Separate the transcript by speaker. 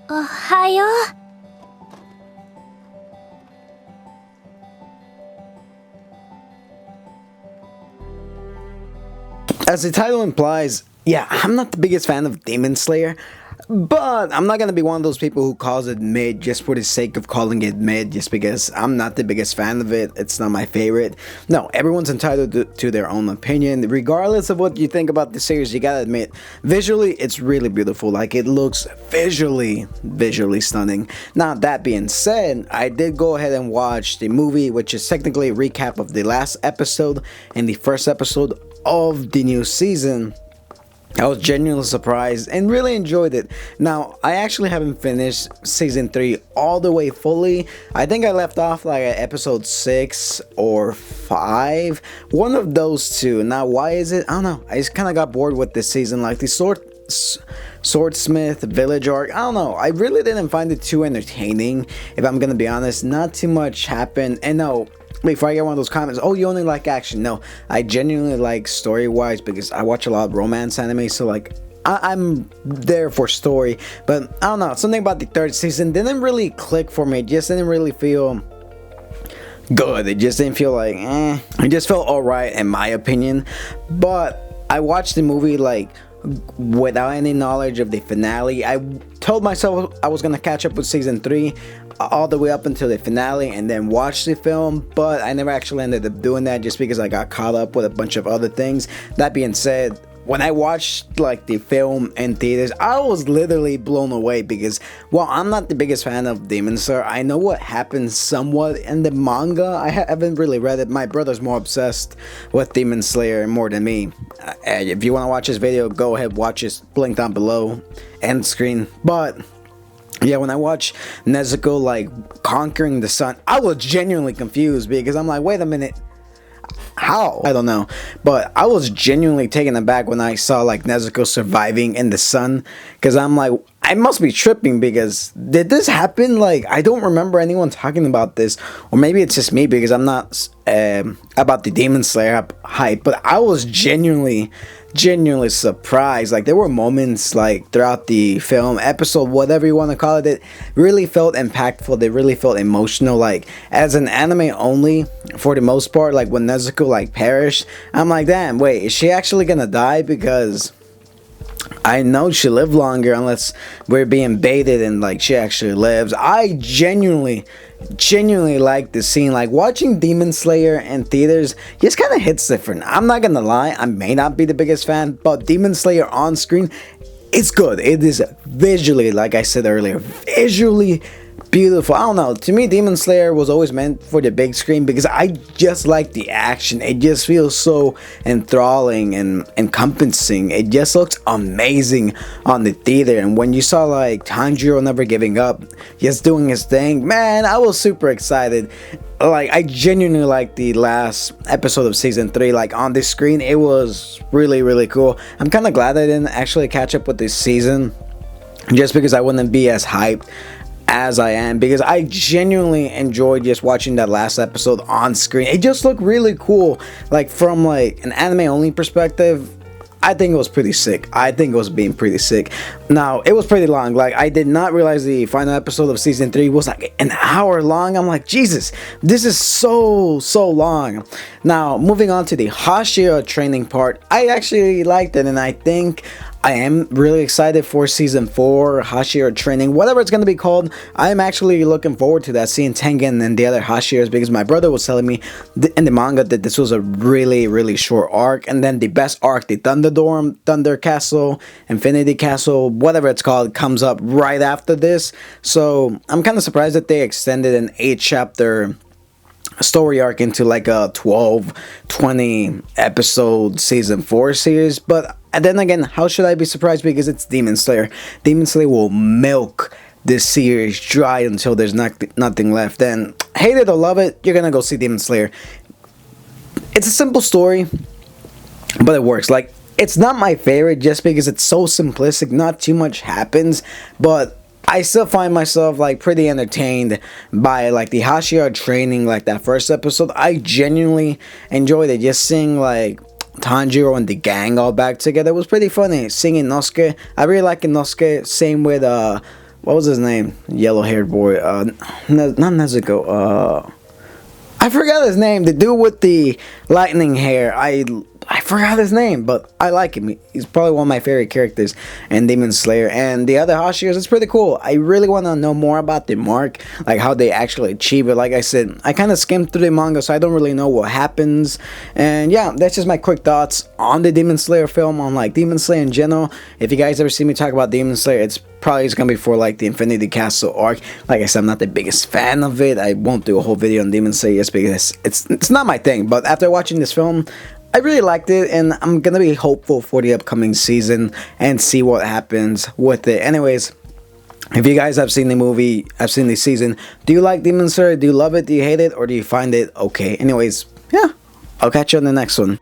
Speaker 1: はよう。
Speaker 2: As the title implies, yeah, I'm not the biggest fan of Demon Slayer, but I'm not gonna be one of those people who calls it mid just for the sake of calling it mid, just because I'm not the biggest fan of it. It's not my favorite. No, everyone's entitled to their own opinion. Regardless of what you think about the series, you gotta admit, visually, it's really beautiful. Like, it looks visually stunning. Now, that being said, I did go ahead and watch the movie, which is technically a recap of the last episode and the first episode of the new season. I was genuinely surprised and really enjoyed it. Now, I actually haven't finished season 3 all the way fully. I think I left off like at episode 6 or 5. One of those two. Now, why is it? I don't know. I just kind of got bored with this season. Like the Swordsmith Village arc. I don't know. I really didn't find it too entertaining, if I'm gonna be honest. Not too much happened. And no, before I get one of those comments, oh, you only like action. No, I genuinely like story-wise because I watch a lot of romance anime, so like I'm there for story. But I don't know, something about the third season didn't really click for me. It just didn't really feel good. It just didn't feel like it just felt alright in my opinion. But I watched the movie like without any knowledge of the finale. I told myself I was gonna catch up with season 3 all the way up until the finale and then watch the film, but I never actually ended up doing that just because I got caught up with a bunch of other things. That being said, when I watched like the film in theaters, I was literally blown away because, well, I'm not the biggest fan of Demon Slayer. I know what happens somewhat in the manga. I haven't really read it. My brother's more obsessed with Demon Slayer more than me. If you want to watch this video, go ahead, watch it. Link down below, end screen. But yeah, when I watched Nezuko like conquering the sun, I was genuinely confused because I'm like, wait a minute, how? I don't know, but I was genuinely taken aback when I saw like Nezuko surviving in the sun, because I'm like, I must be tripping, because did this happen? Like, I don't remember anyone talking about this, or maybe it's just me because I'm not about the Demon Slayer hype, but I was genuinely surprised. Like, there were moments like throughout the film, episode, whatever you want to call it, it really felt impactful. They really felt emotional. Like, as an anime only, for the most part, like when Nezuko like perished, I'm like, damn, wait, is she actually gonna die? Because I know she lived longer, unless we're being baited and like she actually lives. I genuinely like the scene. Like, watching Demon Slayer in theaters just kind of hits different. I'm not gonna lie, I may not be the biggest fan, but Demon Slayer on screen, it's good. It is visually, like I said earlier, visually beautiful. I don't know, to me Demon Slayer was always meant for the big screen because I just like the action. It just feels so enthralling and encompassing. It just looks amazing on the theater. And when you saw like Tanjiro never giving up, just doing his thing, man, I was super excited. Like, I genuinely liked the last episode of season 3. Like, on the screen, it was really cool. I'm kind of glad I didn't actually catch up with this season, just because I wouldn't be as hyped as I am, because I genuinely enjoyed just watching that last episode on screen. It just looked really cool. Like, from like an anime only perspective, I think it was pretty sick. I think it was being pretty sick. Now, it was pretty long. Like, I did not realize the final episode of season 3 was like an hour long. I'm like, Jesus, this is so long. Now, moving on to the Hashira training part, I actually liked it, and I think I am really excited for season 4, Hashira training, whatever it's going to be called. I'm actually looking forward to that, seeing Tengen and the other Hashiras, because my brother was telling me in the manga that this was a really short arc, and then the best arc, the Thunderdome, Thunder Castle, Infinity Castle, whatever it's called, comes up right after this. So I'm kind of surprised that they extended an 8-chapter story arc into like a 12-20 episode season 4 series. But then again, how should I be surprised? Because it's Demon Slayer. Demon Slayer will milk this series dry until there's nothing left. And hate it or love it, you're gonna go see Demon Slayer. It's a simple story, but it works. Like, it's not my favorite just because it's so simplistic, not too much happens, but I still find myself like pretty entertained by like the Hashira training, like that first episode. I genuinely enjoyed it. Just seeing like Tanjiro and the gang all back together was pretty funny. Seeing Inosuke, I really like Inosuke. Same with what was his name? Yellow haired boy. Not Nezuko. I forgot his name. The dude with the lightning hair. I forgot his name, but I like him. He's probably one of my favorite characters in Demon Slayer. And the other Hashiras, it's pretty cool. I really want to know more about the mark, like how they actually achieve it. Like I said, I kind of skimmed through the manga, so I don't really know what happens. And yeah, that's just my quick thoughts on the Demon Slayer film, on like Demon Slayer in general. If you guys ever see me talk about Demon Slayer, it's probably just gonna be for like the Infinity Castle arc. Like I said, I'm not the biggest fan of it. I won't do a whole video on Demon Slayer just because it's not my thing. But after watching this film, I really liked it, and I'm gonna be hopeful for the upcoming season and see what happens with it. Anyways, if you guys have seen the movie, have seen the season, do you like Demon Slayer? Do you love it? Do you hate it? Or do you find it okay? Anyways, yeah, I'll catch you on the next one.